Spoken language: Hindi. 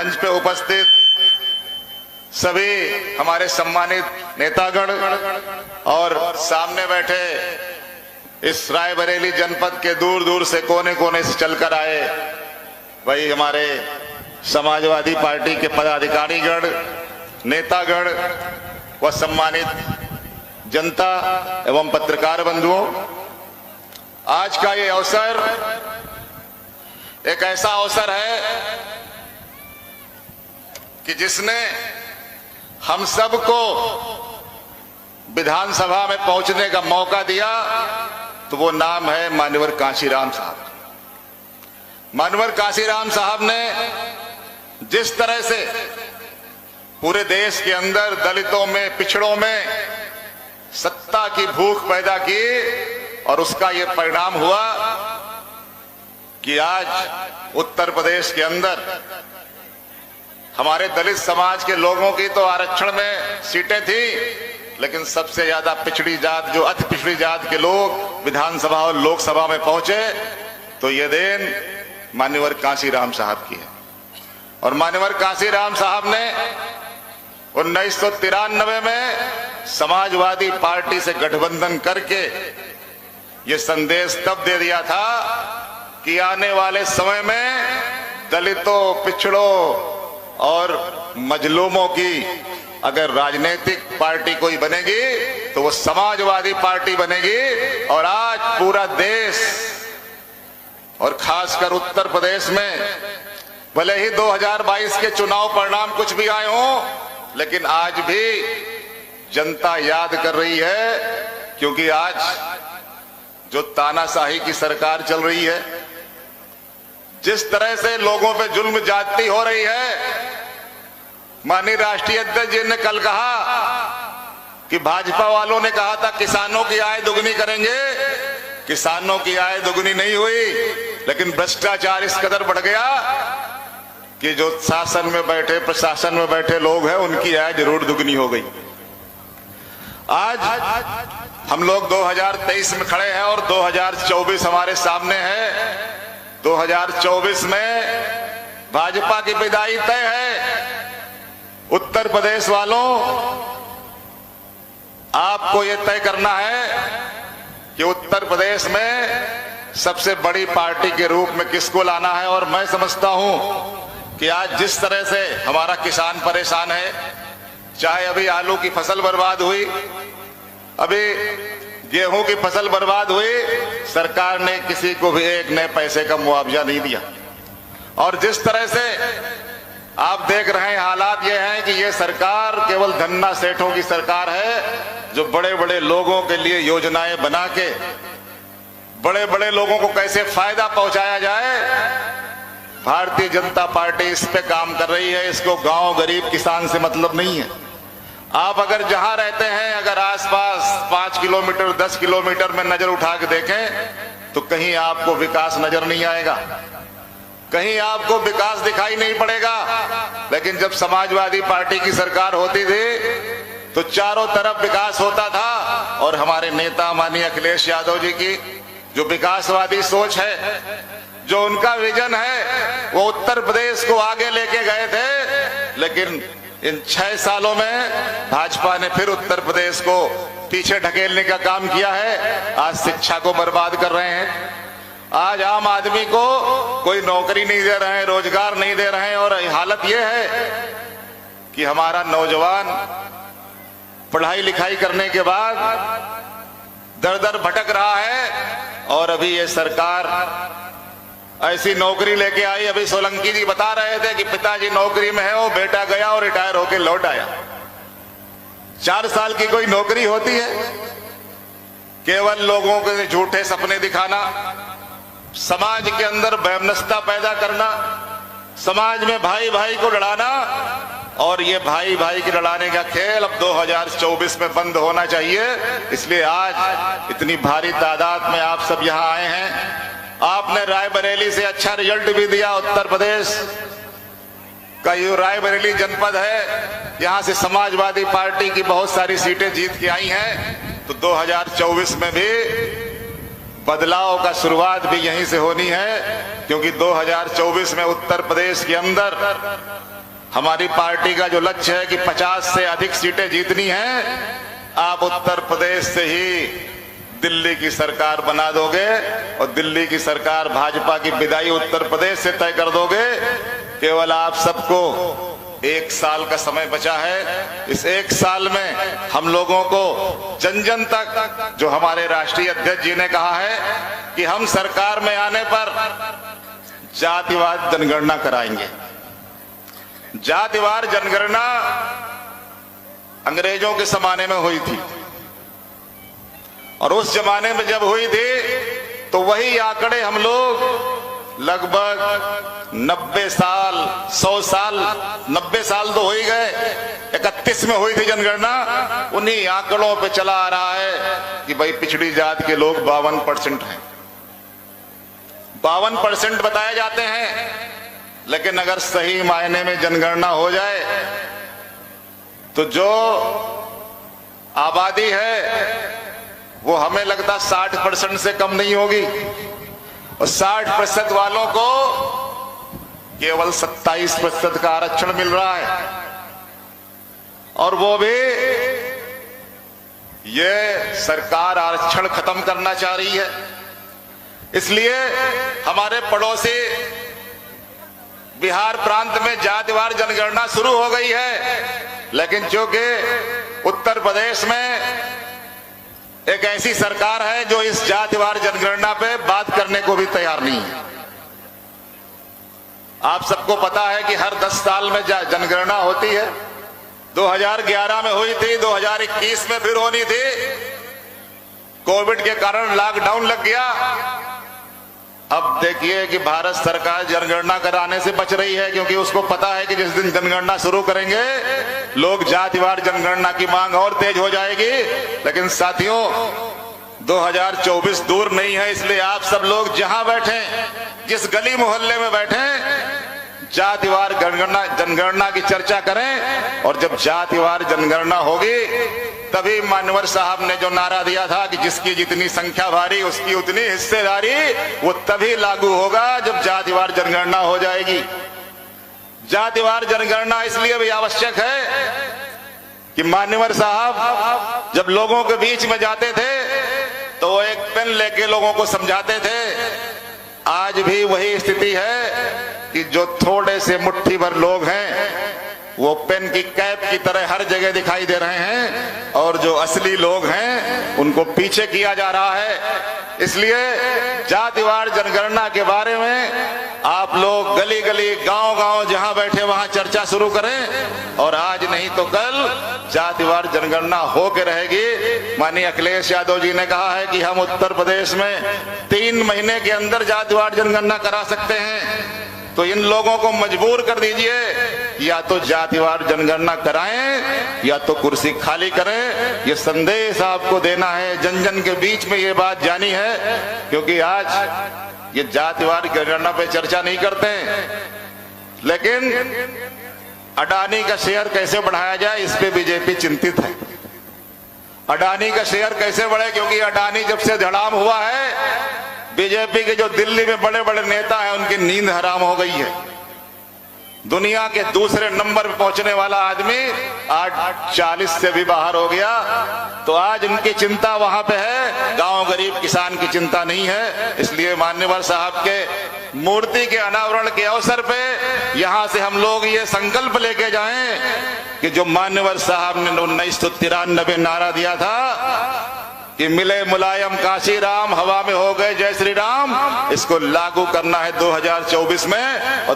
मंच पे उपस्थित सभी हमारे सम्मानित नेतागण और सामने बैठे इस रायबरेली जनपद के दूर दूर से कोने कोने से चलकर आए भाई हमारे समाजवादी पार्टी के पदाधिकारीगण, नेतागण व सम्मानित जनता एवं पत्रकार बंधुओं, आज का ये अवसर एक ऐसा अवसर है कि जिसने हम सबको विधानसभा में पहुंचने का मौका दिया, तो वो नाम है मान्यवर कांशीराम साहब। मान्यवर कांशीराम साहब ने जिस तरह से पूरे देश के अंदर दलितों में, पिछड़ों में सत्ता की भूख पैदा की और उसका ये परिणाम हुआ कि आज उत्तर प्रदेश के अंदर हमारे दलित समाज के लोगों की तो आरक्षण में सीटें थी, लेकिन सबसे ज्यादा पिछड़ी जात, जो अति पिछड़ी जात के लोग विधानसभा और लोकसभा में पहुंचे, तो ये देन मान्यवर कांशीराम साहब की है। और मान्यवर कांशीराम साहब ने 1993 में समाजवादी पार्टी से गठबंधन करके ये संदेश तब दे दिया था कि आने वाले समय में दलितों, पिछड़ों और मजलूमों की अगर राजनीतिक पार्टी कोई बनेगी तो वो समाजवादी पार्टी बनेगी। और आज पूरा देश और खासकर उत्तर प्रदेश में भले ही 2022 के चुनाव परिणाम कुछ भी आए हों, लेकिन आज भी जनता याद कर रही है, क्योंकि आज जो तानाशाही की सरकार चल रही है, जिस तरह से लोगों पे जुल्म ज्यादती हो रही है, माननीय राष्ट्रीय अध्यक्ष जी ने कल कहा कि भाजपा वालों ने कहा था किसानों की आय दुगनी करेंगे। किसानों की आय दुगनी नहीं हुई, लेकिन भ्रष्टाचार इस कदर बढ़ गया कि जो शासन में बैठे, प्रशासन में बैठे लोग हैं, उनकी आय जरूर दुगनी हो गई। आज हम लोग 2023 में खड़े हैं और 2024 हमारे सामने है। 2024 में भाजपा की विदाई तय है। उत्तर प्रदेश वालों, आपको यह तय करना है कि उत्तर प्रदेश में सबसे बड़ी पार्टी के रूप में किसको लाना है। और मैं समझता हूं कि आज जिस तरह से हमारा किसान परेशान है, चाहे अभी आलू की फसल बर्बाद हुई, अभी गेहूं की फसल बर्बाद हुई, सरकार ने किसी को भी एक नए पैसे का मुआवजा नहीं दिया। और जिस तरह से आप देख रहे हैं, हालात ये हैं कि ये सरकार केवल धन्ना सेठों की सरकार है, जो बड़े बड़े लोगों के लिए योजनाएं बना के बड़े बड़े लोगों को कैसे फायदा पहुंचाया जाए, भारतीय जनता पार्टी इस पे काम कर रही है। इसको गांव, गरीब, किसान से मतलब नहीं है। आप अगर जहां रहते हैं, अगर आसपास 5 किलोमीटर, 10 किलोमीटर में नजर उठा के देखें, तो कहीं आपको विकास नजर नहीं आएगा, कहीं आपको विकास दिखाई नहीं पड़ेगा। लेकिन जब समाजवादी पार्टी की सरकार होती थी तो चारों तरफ विकास होता था। और हमारे नेता माननीय अखिलेश यादव जी की जो विकासवादी सोच है, जो उनका विजन है, वो उत्तर प्रदेश को आगे लेके गए थे। लेकिन इन 6 सालों में भाजपा ने फिर उत्तर प्रदेश को पीछे ढकेलने का काम किया है। आज शिक्षा को बर्बाद कर रहे हैं, आज आम आदमी को कोई नौकरी नहीं दे रहे हैं, रोजगार नहीं दे रहे हैं। और हालत यह है कि हमारा नौजवान पढ़ाई लिखाई करने के बाद दर दर भटक रहा है। और अभी ये सरकार ऐसी नौकरी लेके आई, अभी सोलंकी जी बता रहे थे कि पिताजी नौकरी में है, वो बेटा गया और रिटायर होके लौट आया। 4 साल की कोई नौकरी होती है? केवल लोगों के झूठे सपने दिखाना, समाज के अंदर वैमनस्यता पैदा करना, समाज में भाई भाई को लड़ाना। और ये भाई भाई के लड़ाने का खेल अब 2024 में बंद होना चाहिए। इसलिए आज इतनी भारी तादाद में आप सब यहाँ आए हैं। आपने रायबरेली से अच्छा रिजल्ट भी दिया। उत्तर प्रदेश का ये रायबरेली जनपद है, यहाँ से समाजवादी पार्टी की बहुत सारी सीटें जीत के आई हैं। तो 2024 में भी बदलाव का शुरुआत भी यहीं से होनी है। क्योंकि 2024 में उत्तर प्रदेश के अंदर हमारी पार्टी का जो लक्ष्य है कि 50 से अधिक सीटें जीतनी हैं, आप उत्तर प्रदेश से ही दिल्ली की सरकार बना दोगे और दिल्ली की सरकार भाजपा की विदाई उत्तर प्रदेश से तय कर दोगे। केवल आप सबको 1 साल का समय बचा है। इस 1 साल में हम लोगों को जन जन तक, जो हमारे राष्ट्रीय अध्यक्ष जी ने कहा है कि हम सरकार में आने पर जातिवार जनगणना कराएंगे। जातिवार जनगणना अंग्रेजों के जमाने में हुई थी और उस जमाने में जब हुई थी तो वही आंकड़े हम लोग लगभग 90 साल 100 साल 90 साल तो हो ही गए, 31 में हुई थी जनगणना, उन्हीं आंकड़ों पे चला आ रहा है कि भाई पिछड़ी जात के लोग 52% हैं, 52% बताए जाते हैं। लेकिन अगर सही मायने में जनगणना हो जाए तो जो आबादी है वो हमें लगता 60% से कम नहीं होगी और 60% वालों को केवल 27% का आरक्षण मिल रहा है और वो भी ये सरकार आरक्षण खत्म करना चाह रही है। इसलिए हमारे पड़ोसी बिहार प्रांत में जातिवार जनगणना शुरू हो गई है, लेकिन चूंकि उत्तर प्रदेश में एक ऐसी सरकार है जो इस जातिवार जनगणना पे बात करने को भी तैयार नहीं है। आप सबको पता है कि हर 10 साल में जनगणना होती है। 2011 में हुई थी, 2021 में फिर होनी थी, कोविड के कारण लॉकडाउन लग गया। अब देखिए कि भारत सरकार जनगणना कराने से बच रही है क्योंकि उसको पता है कि जिस दिन जनगणना शुरू करेंगे लोग जातिवार जनगणना की मांग और तेज हो जाएगी। लेकिन साथियों 2024 दूर नहीं है, इसलिए आप सब लोग जहां बैठे, जिस गली मोहल्ले में बैठे, जातिवार जनगणना की चर्चा करें और जब जातिवार जनगणना होगी तभी मान्यवर साहब ने जो नारा दिया था कि जिसकी जितनी संख्या भारी उसकी उतनी हिस्सेदारी, वो तभी लागू होगा जब जातिवार जनगणना हो जाएगी। जातिवार जनगणना इसलिए भी आवश्यक है कि मान्यवर साहब जब लोगों के बीच में जाते थे तो वो एक पेन लेके लोगों को समझाते थे। आज भी वही स्थिति है कि जो थोड़े से मुट्ठी भर लोग हैं वो पेन की कैप की तरह हर जगह दिखाई दे रहे हैं और जो असली लोग हैं उनको पीछे किया जा रहा है। इसलिए जातिवार जनगणना के बारे में आप लोग गली गली गांव गांव जहां बैठे वहां चर्चा शुरू करें और आज नहीं तो कल जातिवार जनगणना हो के रहेगी। माननीय अखिलेश यादव जी ने कहा है कि हम उत्तर प्रदेश में 3 महीने के अंदर जातिवार जनगणना करा सकते हैं। तो इन लोगों को मजबूर कर दीजिए, या तो जातिवार जनगणना कराएं या तो कुर्सी खाली करें। ये संदेश आपको देना है, जन जन के बीच में ये बात जानी है, क्योंकि आज ये जातिवार जनगणना पे चर्चा नहीं करते हैं। लेकिन अडानी का शेयर कैसे बढ़ाया जाए इस पे बीजेपी चिंतित है। अडानी का शेयर कैसे बढ़े, क्योंकि अडानी जब से धड़ाम हुआ है बीजेपी के जो दिल्ली में बड़े बड़े नेता हैं उनकी नींद हराम हो गई है। दुनिया के दूसरे नंबर पर पहुंचने वाला आदमी आज 40 से भी बाहर हो गया। तो आज उनकी चिंता वहां पे है, गांव गरीब किसान की चिंता नहीं है। इसलिए मान्यवर साहब के मूर्ति के अनावरण के अवसर पे यहां से हम लोग ये संकल्प लेके जाएं कि जो मान्यवर साहब ने 1993 नारा दिया था कि मिले मुलायम काशी राम, हवा में हो गए जय श्री राम, इसको लागू करना है 2024 में।